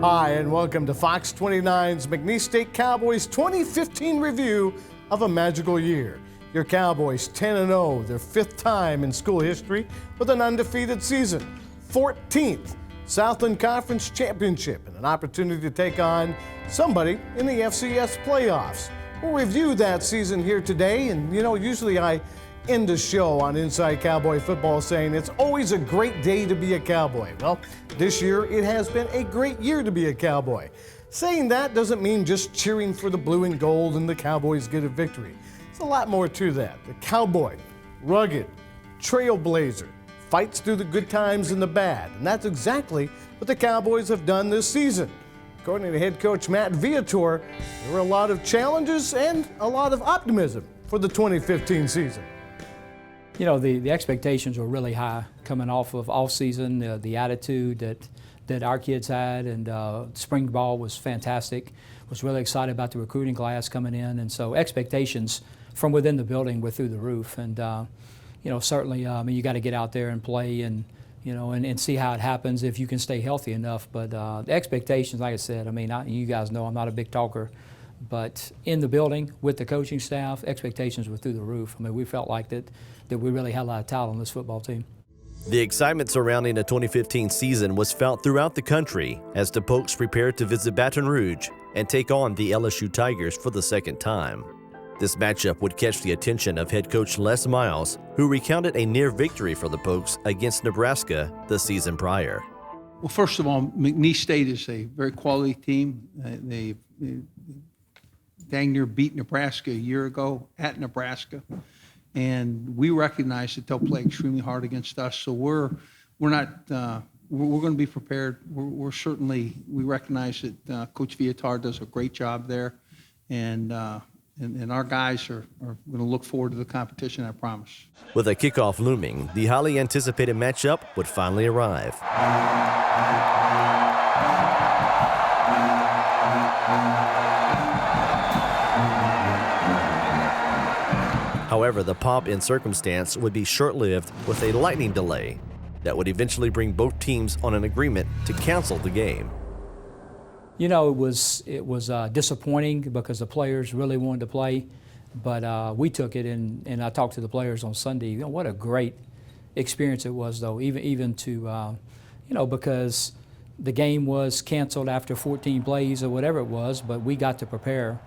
Hi, and welcome to Fox 29's McNeese State Cowboys 2015 review of a magical year. Your Cowboys 10-0, their 5th time in school history with an undefeated season, 14th Southland Conference Championship, and an opportunity to take on somebody in the FCS playoffs. We'll review that season here today, and usually I end the show on Inside Cowboy Football saying it's always a great day to be a Cowboy. Well, this year it has been a great year to be a Cowboy. Saying that doesn't mean just cheering for the blue and gold and the Cowboys get a victory. There's a lot more to that. The Cowboy, rugged, trailblazer, fights through the good times and the bad, and that's exactly what the Cowboys have done this season. According to head coach Matt Viator, there were a lot of challenges and a lot of optimism for the 2015 season. The expectations were really high coming off of off-season, the attitude that our kids had, and spring ball was fantastic. Was really excited about the recruiting class coming in, and so expectations from within the building were through the roof. And certainly, you got to get out there and play, and and see how it happens if you can stay healthy enough. But the expectations, like I said, you guys know I'm not a big talker. But in the building with the coaching staff, expectations were through the roof. We felt like that we really had a lot of talent on this football team. The excitement surrounding the 2015 season was felt throughout the country as the Pokes prepared to visit Baton Rouge and take on the LSU Tigers for the second time. This matchup would catch the attention of head coach Les Miles, who recounted a near victory for the Pokes against Nebraska the season prior. Well, first of all, McNeese State is a very quality team. They dang near beat Nebraska a year ago at Nebraska, and we recognize that they'll play extremely hard against us. So we're not we're going to be prepared. We recognize that Coach Viator does a great job there, and our guys are going to look forward to the competition, I promise. With a kickoff looming, the highly anticipated matchup would finally arrive. However, the pomp and circumstance would be short-lived with a lightning delay that would eventually bring both teams on an agreement to cancel the game. It was disappointing because the players really wanted to play, but we took it, and I talked to the players on Sunday. What a great experience it was, though, even to, because the game was canceled after 14 plays or whatever it was, but we got to prepare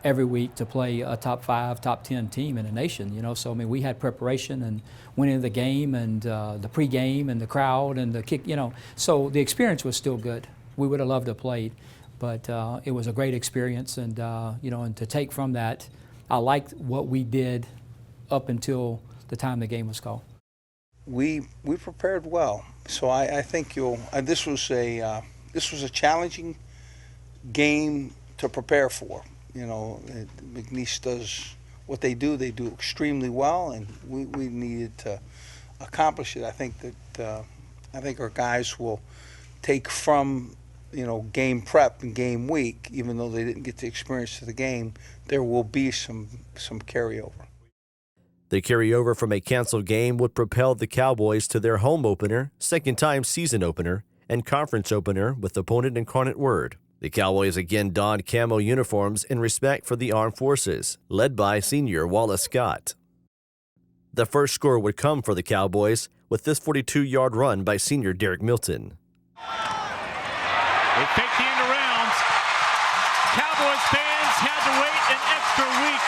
every week to play a top 5, top 10 team in the nation, So, we had preparation and went into the game and the pregame and the crowd and the kick, So the experience was still good. We would have loved to have played, but it was a great experience. And, and to take from that, I liked what we did up until the time the game was called. We prepared well. So I think this was a challenging game to prepare for. McNeese does what they do extremely well, and we needed to accomplish it. I think our guys will take from game prep and game week, even though they didn't get the experience of the game, there will be some carryover. The carryover from a canceled game would propel the Cowboys to their home opener, second-time season opener, and conference opener with opponent Incarnate Word. The Cowboys again donned camo uniforms in respect for the armed forces, led by senior Wallace Scott. The first score would come for the Cowboys with this 42-yard run by senior Derek Milton. They faked the end around. Cowboys fans had to wait an extra week.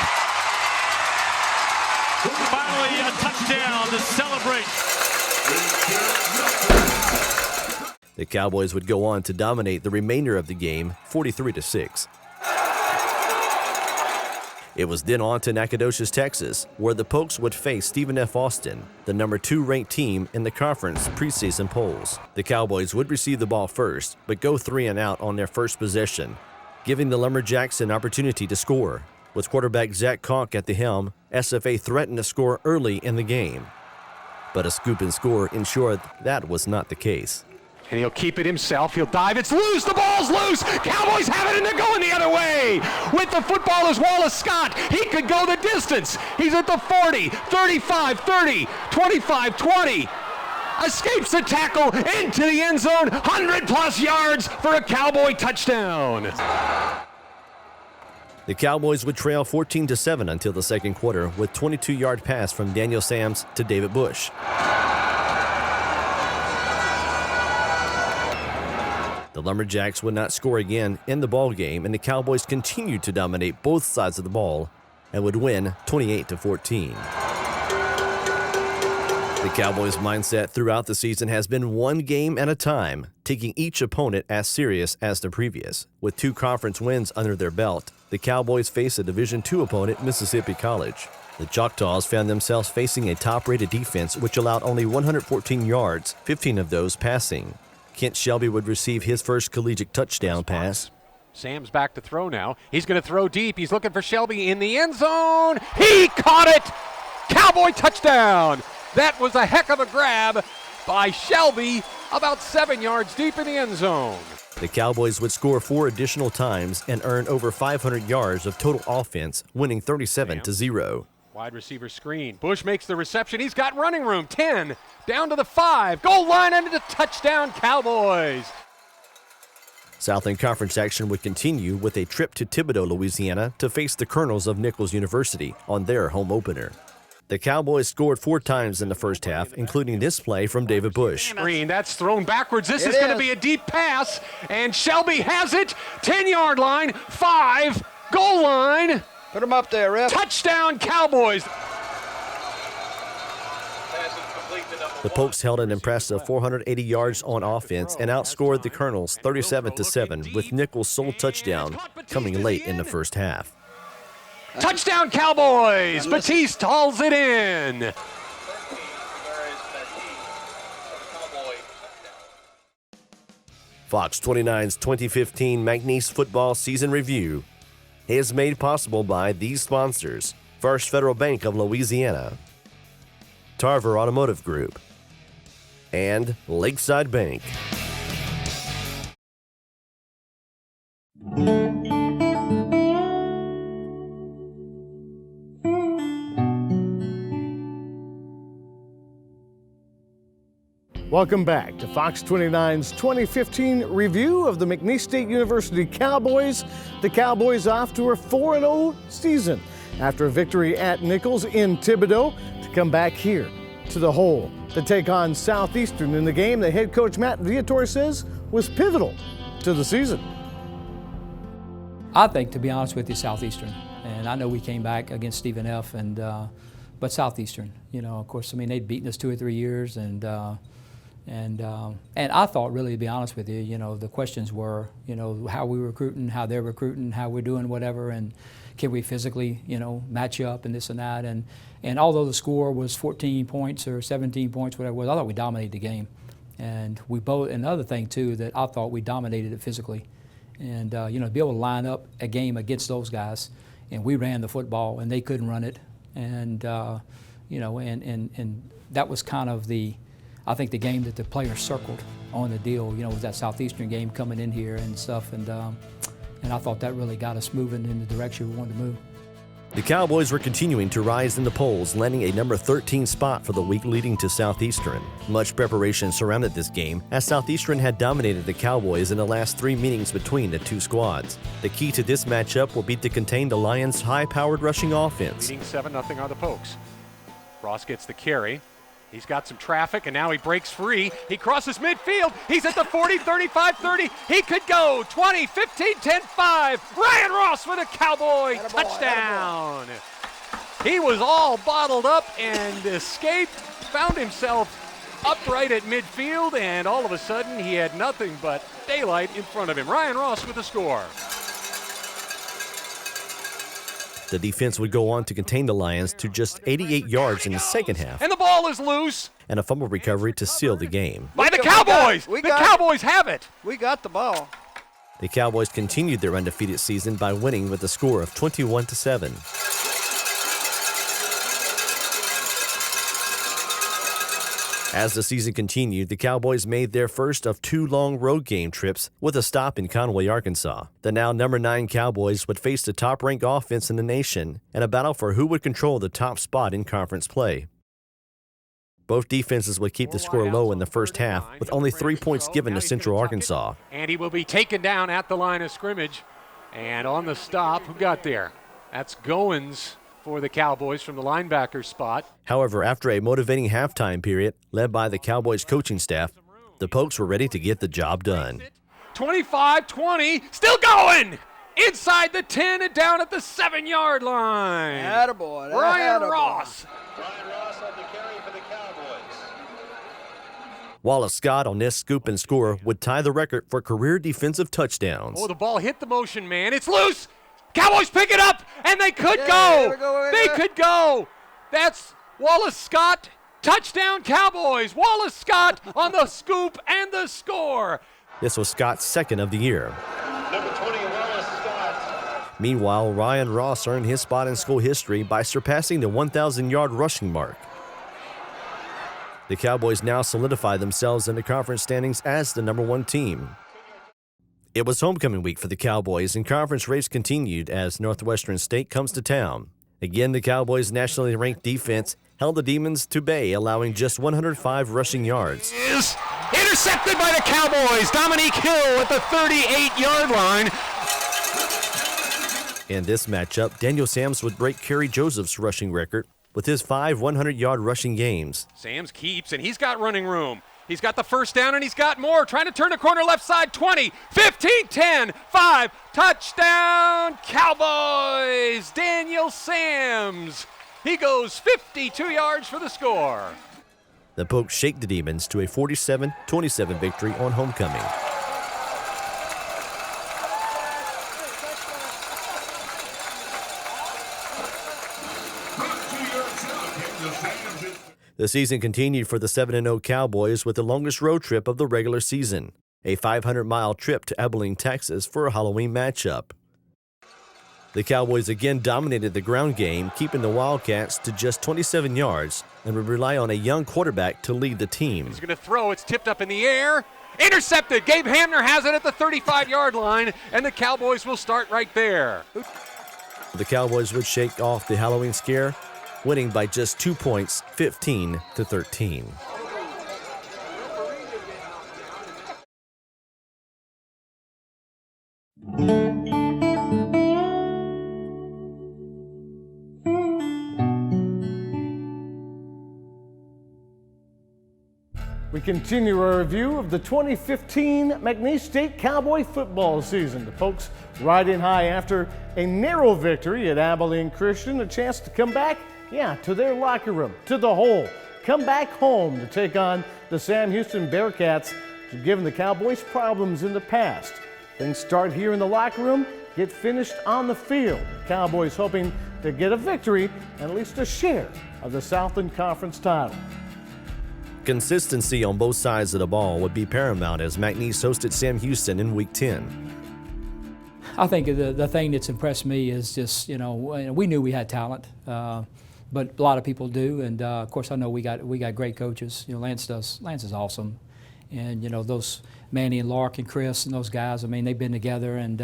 Finally, a touchdown to celebrate. The Cowboys would go on to dominate the remainder of the game, 43-6. It was then on to Nacogdoches, Texas, where the Pokes would face Stephen F. Austin, the number 2 ranked team in the conference preseason polls. The Cowboys would receive the ball first, but go 3 and out on their first possession, giving the Lumberjacks an opportunity to score. With quarterback Zach Conk at the helm, SFA threatened to score early in the game. But a scoop and score ensured that was not the case. And he'll keep it himself. He'll dive. It's loose. The ball's loose. Cowboys have it, and they're going the other way. With the football is Wallace Scott. He could go the distance. He's at the 40, 35, 30, 25, 20. escapes the tackle into the end zone, 100+ yards for a Cowboy touchdown. The Cowboys would trail 14-7 until the second quarter with 22-yard pass from Daniel Sams to David Bush. The Lumberjacks would not score again in the ballgame, and the Cowboys continued to dominate both sides of the ball and would win 28-14. The Cowboys' mindset throughout the season has been one game at a time, taking each opponent as serious as the previous. With 2 conference wins under their belt, the Cowboys face a Division II opponent, Mississippi College. The Choctaws found themselves facing a top-rated defense which allowed only 114 yards, 15 of those passing. Kent Shelby would receive his first collegiate touchdown pass. Sam's back to throw now. He's going to throw deep. He's looking for Shelby in the end zone. He caught it! Cowboy touchdown! That was a heck of a grab by Shelby, about 7 yards deep in the end zone. The Cowboys would score 4 additional times and earn over 500 yards of total offense, winning 37-0. Wide receiver screen. Bush makes the reception. He's got running room. 10, down to the 5. Goal line and the touchdown, Cowboys. Southland Conference action would continue with a trip to Thibodaux, Louisiana to face the Colonels of Nichols University on their home opener. The Cowboys scored 4 times in the first half, including this play from David Bush. Screen, that's thrown backwards. This is going to be a deep pass, and Shelby has it. 10-yard line, 5, goal line. Put him up there, ref. Touchdown, Cowboys. The Pokes held an impressive 480 yards on offense and outscored the Colonels 37-7, with Nichols' sole touchdown coming late in the first half. Touchdown, Cowboys. Batiste hauls it in. Fox 29's 2015 McNeese Football Season Review is made possible by these sponsors: First Federal Bank of Louisiana, Tarver Automotive Group, and Lakeside Bank. Welcome back to Fox 29's 2015 review of the McNeese State University Cowboys. The Cowboys off to a 4-0 season after a victory at Nichols in Thibodaux to come back here to the hole to take on Southeastern in the game that head coach Matt Viator says was pivotal to the season. I think, to be honest with you, Southeastern. And I know we came back against Stephen F. But Southeastern, of course, they'd beaten us 2 or 3 years, and I thought, really, to be honest with you, the questions were, how we were recruiting, how they're recruiting, how we're doing whatever, and can we physically, match up and this and that. And although the score was 14 points or 17 points, whatever it was, I thought we dominated the game. And we both, another thing too, that I thought we dominated it physically. And to be able to line up a game against those guys, and we ran the football and they couldn't run it, and and that was kind of I think the game that the players circled on the deal, was that Southeastern game coming in here and stuff, and I thought that really got us moving in the direction we wanted to move. The Cowboys were continuing to rise in the polls, landing a number 13 spot for the week leading to Southeastern. Much preparation surrounded this game, as Southeastern had dominated the Cowboys in the last 3 meetings between the 2 squads. The key to this matchup will be to contain the Lions' high-powered rushing offense. Leading 7-0 are the Pokes. Ross gets the carry. He's got some traffic, and now he breaks free. He crosses midfield. He's at the 40, 35, 30. He could go 20, 15, 10, 5. Ryan Ross with a Cowboy touchdown. He was all bottled up and escaped, found himself upright at midfield, and all of a sudden he had nothing but daylight in front of him. Ryan Ross with the score. The defense would go on to contain the Lions to just 88 yards in the second half, And the ball is loose and a fumble recovery to seal the game. by the Cowboys. The Cowboys have it. We got the ball. The Cowboys continued their undefeated season by winning with a score of 21-7. As the season continued, the Cowboys made their first of 2 long road game trips with a stop in Conway, Arkansas. The now number 9 Cowboys would face the top-ranked offense in the nation and a battle for who would control the top spot in conference play. Both defenses would keep the score low in the first half, with only 3 points given to Central Arkansas. And he will be taken down at the line of scrimmage. And on the stop, who got there? That's Goins for the Cowboys from the linebacker spot. However, after a motivating halftime period led by the Cowboys coaching staff, the Pokes were ready to get the job done. 25-20, still going! Inside the 10 and down at the 7-yard line. Attaboy. Ryan Ross. Ryan Ross on the carry for the Cowboys. Wallace Scott on this scoop and score would tie the record for career defensive touchdowns. Oh, the ball hit the motion man. It's loose. Cowboys pick it up, and they could go. They could go. That's Wallace Scott. Touchdown Cowboys. Wallace Scott on the scoop and the score. This was Scott's second of the year. Number 20, Wallace Scott. Meanwhile, Ryan Ross earned his spot in school history by surpassing the 1,000-yard rushing mark. The Cowboys now solidify themselves in the conference standings as the #1 team. It was homecoming week for the Cowboys, and conference race continued as Northwestern State comes to town. Again, the Cowboys' nationally ranked defense held the Demons to bay, allowing just 105 rushing yards. Is intercepted by the Cowboys. Dominique Hill at the 38-yard line. In this matchup, Daniel Sams would break Kerry Joseph's rushing record with his 5 100-yard rushing games. Sams keeps, and he's got running room. He's got the first down, and he's got more. Trying to turn the corner left side, 20, 15, 10, 5. Touchdown, Cowboys! Daniel Sams. He goes 52 yards for the score. The Pokes shake the Demons to a 47-27 victory on homecoming. The season continued for the 7-0 Cowboys with the longest road trip of the regular season, a 500-mile trip to Abilene, Texas for a Halloween matchup. The Cowboys again dominated the ground game, keeping the Wildcats to just 27 yards and would rely on a young quarterback to lead the team. He's going to throw. It's tipped up in the air. Intercepted. Gabe Hamner has it at the 35-yard line, and the Cowboys will start right there. The Cowboys would shake off the Halloween scare, winning by just 2 points, 15-13. We continue our review of the 2015 McNeese State Cowboy football season. The Pokes riding high after a narrow victory at Abilene Christian, a chance to come back, to their locker room, to the hole. Come back home to take on the Sam Houston Bearcats, who have given the Cowboys problems in the past. Things start here in the locker room, get finished on the field. The Cowboys hoping to get a victory and at least a share of the Southland Conference title. Consistency on both sides of the ball would be paramount as McNeese hosted Sam Houston in Week 10. I think the thing that's impressed me is just, we knew we had talent, but a lot of people do, and of course I know we got great coaches. Lance is awesome, and those Manny and Lark and Chris and those guys. They've been together, and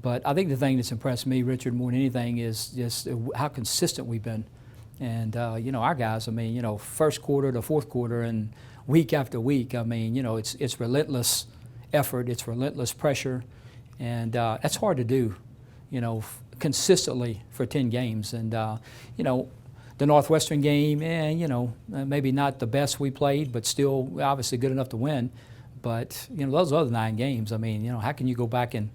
but I think the thing that's impressed me, Richard, more than anything, is just how consistent we've been. And our guys, first quarter to fourth quarter and week after week, it's relentless effort, it's relentless pressure, and that's hard to do, consistently for 10 games. And the Northwestern game, maybe not the best we played, but still obviously good enough to win. But those other 9 games, how can you go back and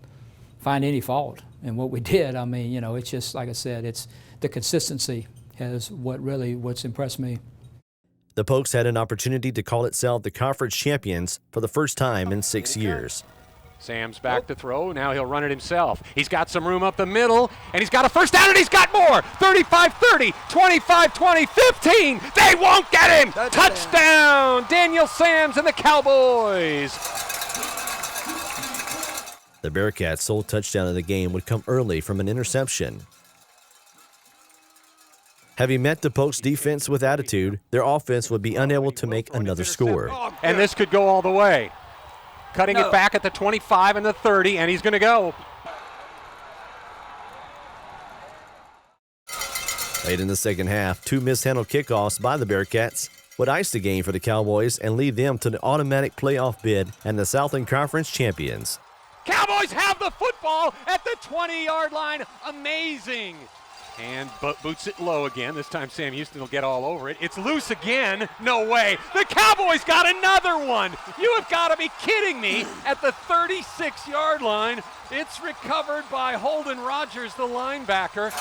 find any fault in what we did? It's just like I said, it's the consistency is what's impressed me. The Pokes had an opportunity to call itself the conference champions for the first time in 6 years. Sam's back to throw. Now he'll run it himself. He's got some room up the middle, and he's got a first down, and he's got more. 35-30, 25-20, 15. They won't get him. Touchdown, Daniel Sams and the Cowboys. The Bearcats' sole touchdown of the game would come early from an interception. Having met the Pokes' defense with attitude, their offense would be unable to make another score. And this could go all the way. Cutting it back at the 25 and the 30, and he's going to go. Late in the second half, 2 mishandled kickoffs by the Bearcats would ice the game for the Cowboys and lead them to the automatic playoff bid and the Southern Conference champions. Cowboys have the football at the 20-yard line. Amazing. And boots it low again. This time Sam Houston will get all over it. It's loose again. No way. The Cowboys got another one. You have got to be kidding me. At the 36-yard line, it's recovered by Holden Rogers, the linebacker.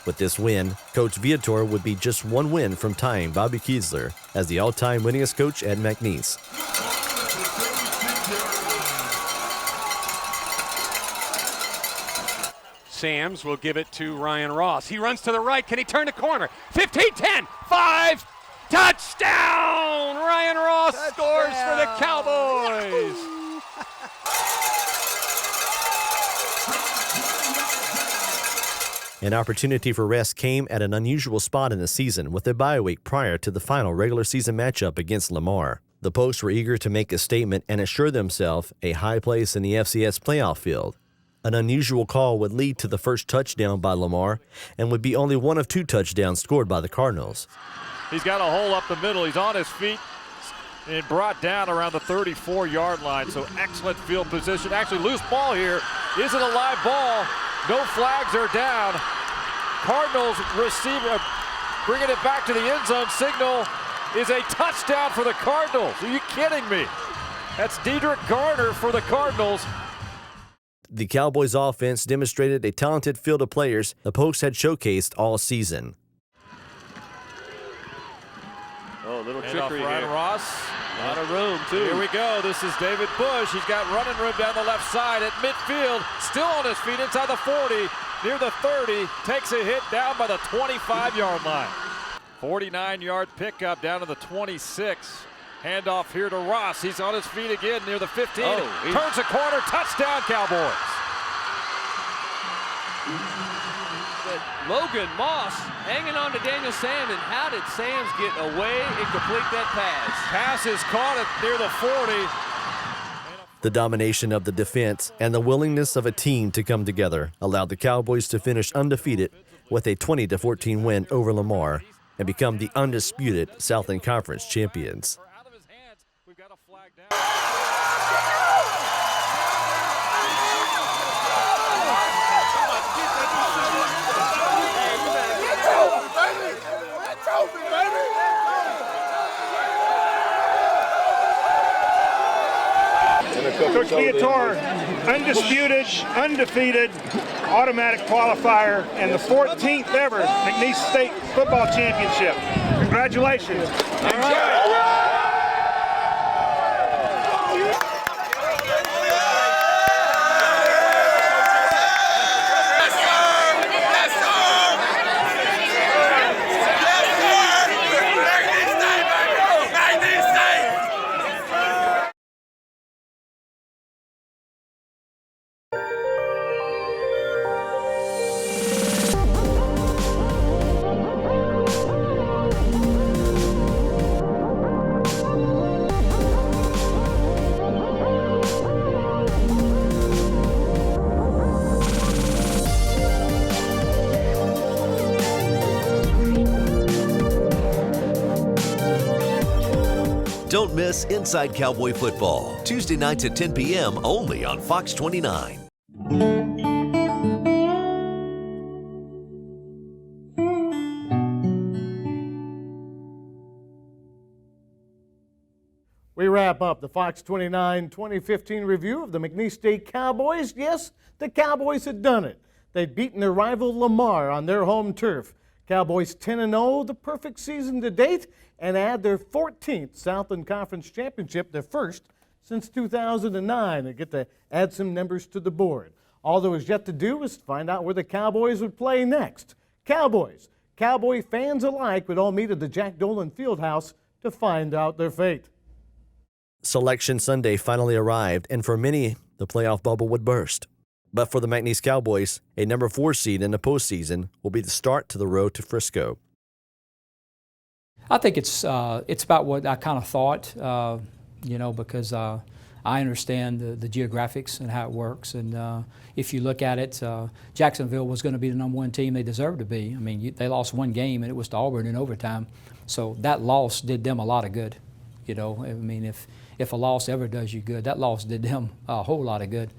With this win, Coach Viator would be just one win from tying Bobby Kiesler as the all-time winningest coach at McNeese. Sams will give it to Ryan Ross. He runs to the right. Can he turn the corner? 15-10, 5, touchdown! Ryan Ross scores for the Cowboys. An opportunity for rest came at an unusual spot in the season with a bye week prior to the final regular season matchup against Lamar. The Pokes were eager to make a statement and assure themselves a high place in the FCS playoff field. An unusual call would lead to the first touchdown by Lamar and would be only one of 2 touchdowns scored by the Cardinals. He's got a hole up the middle. He's on his feet and brought down around the 34-yard line. So excellent field position. Actually, loose ball here. Is it a live ball? No flags are down. Cardinals receiver bringing it back to the end zone. Signal is a touchdown for the Cardinals. Are you kidding me? That's Dedrick Garner for the Cardinals. The Cowboys offense demonstrated a talented field of players the Pokes had showcased all season. Oh, a little trickery here. Ross. A lot of room, too. Here we go. This is David Bush. He's got running room down the left side at midfield. Still on his feet inside the 40, near the 30. Takes a hit down by the 25-yard line. 49-yard pickup down to the 26. Handoff here to Ross. He's on his feet again near the 15. Turns the corner. Touchdown, Cowboys. Logan Moss hanging on to Daniel Sam, and how did Sams get away and complete that pass? Pass is caught near the 40. The domination of the defense and the willingness of a team to come together allowed the Cowboys to finish undefeated with a 20-14 win over Lamar and become the undisputed Southern Conference champions. Coach Viator, undisputed, undefeated, automatic qualifier, and the 14th ever McNeese State Football Championship. Congratulations. All right. Don't miss Inside Cowboy Football, Tuesday nights at 10 p.m. only on Fox 29. We wrap up the Fox 29 2015 review of the McNeese State Cowboys. Yes, the Cowboys had done it. They'd beaten their rival Lamar on their home turf. Cowboys 10-0, the perfect season to date, and add their 14th Southern Conference Championship, their first since 2009, and get to add some numbers to the board. All there was yet to do was find out where the Cowboys would play next. Cowboys, Cowboy fans alike would all meet at the Jack Dolan Fieldhouse to find out their fate. Selection Sunday finally arrived, and for many, the playoff bubble would burst. But for the McNeese Cowboys, a number 4 seed in the postseason will be the start to the road to Frisco. I think it's about what I kind of thought, because I I understand the geographics and how it works. And if you look at it, Jacksonville was going to be the #1 team they deserved to be. I mean, they lost one game, and it was to Auburn in overtime. So that loss did them a lot of good. You know, I mean, if a loss ever does you good, that loss did them a whole lot of good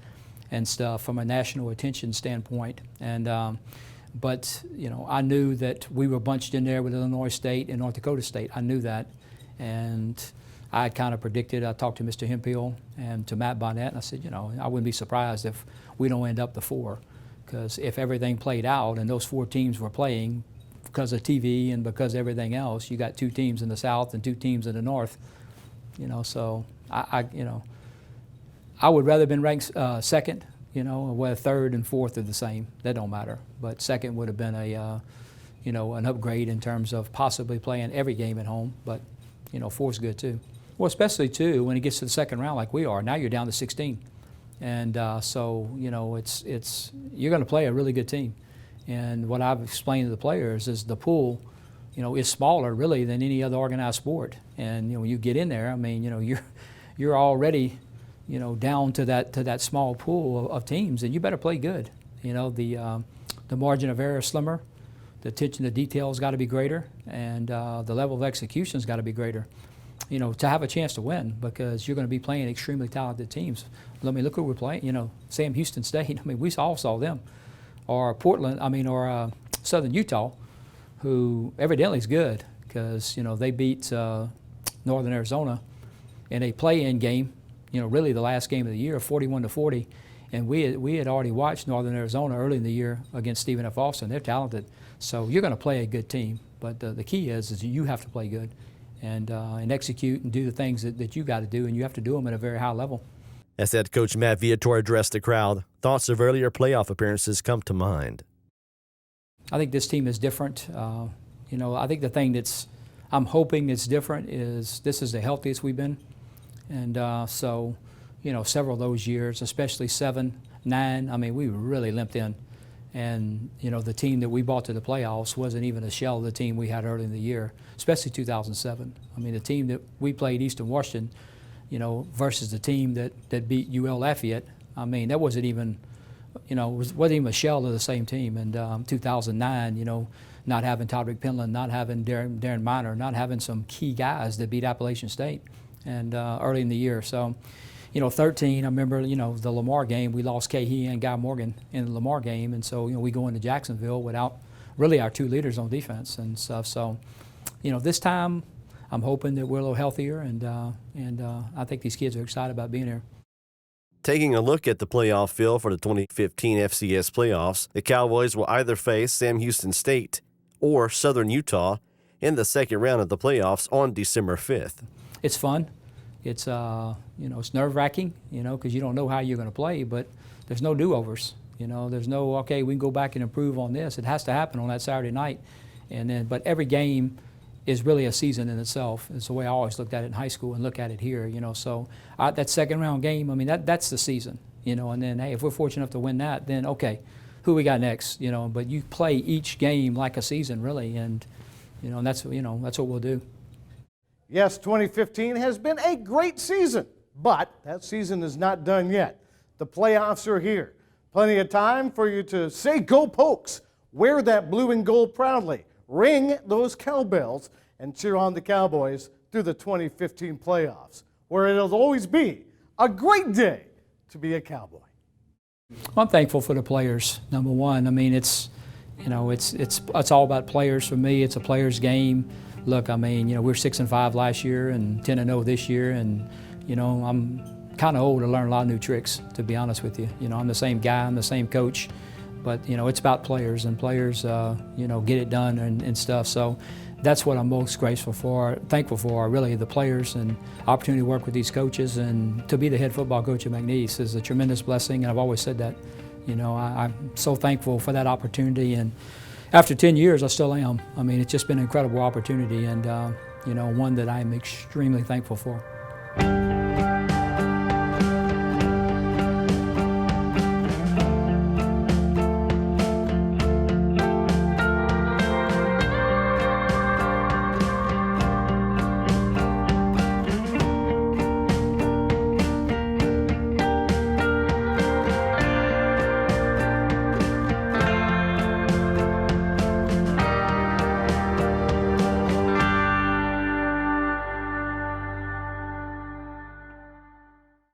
and stuff from a national attention standpoint. And but, you know, I knew that we were bunched in there with Illinois State and North Dakota State. I knew that. And I had kind of predicted, I talked to Mr. Hemphill and to Matt Bonnet, and I said, you know, I wouldn't be surprised if we don't end up the 4. Because if everything played out and those 4 teams were playing because of TV and because of everything else, you got 2 teams in the South and 2 teams in the North. You know, so I would rather have been ranked second, you know, where 3rd and 4th are the same. That don't matter. But second would have been a, you know, an upgrade in terms of possibly playing every game at home. But, you know, 4's good too. Well, especially too when it gets to the second round like we are. Now you're down to 16, and so you know it's you're going to play a really good team. And what I've explained to the players is the pool, you know, is smaller really than any other organized sport. And you know when you get in there, I mean, you know, you're already, you know, down to that small pool of teams, and you better play good. You know, the margin of error is slimmer, the attention to detail has got to be greater, and the level of execution has got to be greater. You know, to have a chance to win, because you're going to be playing extremely talented teams. I mean, look who we're playing. You know, Sam Houston State. I mean, we all saw them, or Portland. I mean, or Southern Utah, who evidently is good because you know they beat Northern Arizona in a play-in game. You know, really the last game of the year, 41-40, and we had already watched Northern Arizona early in the year against Stephen F. Austin. They're talented, so you're going to play a good team. But the key is you have to play good. And execute and do the things that you got to do, and you have to do them at a very high level. As head coach Matt Viator addressed the crowd, thoughts of earlier playoff appearances come to mind. I think this team is different. You know, I think the thing I'm hoping it's different is this is the healthiest we've been. And so, you know, several of those years, especially 7, 9, I mean, we really limped in. And, you know, the team that we brought to the playoffs wasn't even a shell of the team we had early in the year, especially 2007. I mean, the team that we played Eastern Washington, you know, versus the team that beat UL Lafayette, I mean, that wasn't even, you know, wasn't even a shell of the same team. And 2009, you know, not having Todrick Penland, not having Darren Miner, not having some key guys that beat Appalachian State and early in the year. So, you know, 13, I remember, you know, the Lamar game, we lost Cahee and Guy Morgan in the Lamar game. And so, you know, we go into Jacksonville without really our 2 leaders on defense and stuff. So, you know, this time I'm hoping that we're a little healthier, and I think these kids are excited about being here. Taking a look at the playoff field for the 2015 FCS playoffs, the Cowboys will either face Sam Houston State or Southern Utah in the second round of the playoffs on December 5th. It's fun. It's you know, it's nerve-wracking, you know, because you don't know how you're going to play, but there's no do-overs. You know, there's no, okay, we can go back and improve on this. It has to happen on that Saturday night. And then, but every game is really a season in itself. It's the way I always looked at it in high school and look at it here, you know. So that second round game, I mean, that's the season, you know. And then, hey, if we're fortunate enough to win that, then okay, who we got next, you know. But you play each game like a season, really, and you know, and that's what we'll do. Yes, 2015 has been a great season, but that season is not done yet. The playoffs are here. Plenty of time for you to say, "Go Pokes!" Wear that blue and gold proudly. Ring those cowbells and cheer on the Cowboys through the 2015 playoffs, where it'll always be a great day to be a Cowboy. Well, I'm thankful for the players. Number one, I mean, it's all about players for me. It's a players' game. Look, I mean, you know, we're 6-5 last year and 10-0 this year, and you know, I'm kind of old to learn a lot of new tricks, to be honest with you. You know, I'm the same guy, I'm the same coach, but you know, it's about players, and players, you know, get it done and stuff. So that's what I'm most thankful for, really, the players, and opportunity to work with these coaches, and to be the head football coach at McNeese is a tremendous blessing, and I've always said that. You know, I'm so thankful for that opportunity, and after 10 years, I still am. I mean, it's just been an incredible opportunity, and you know, one that I'm extremely thankful for.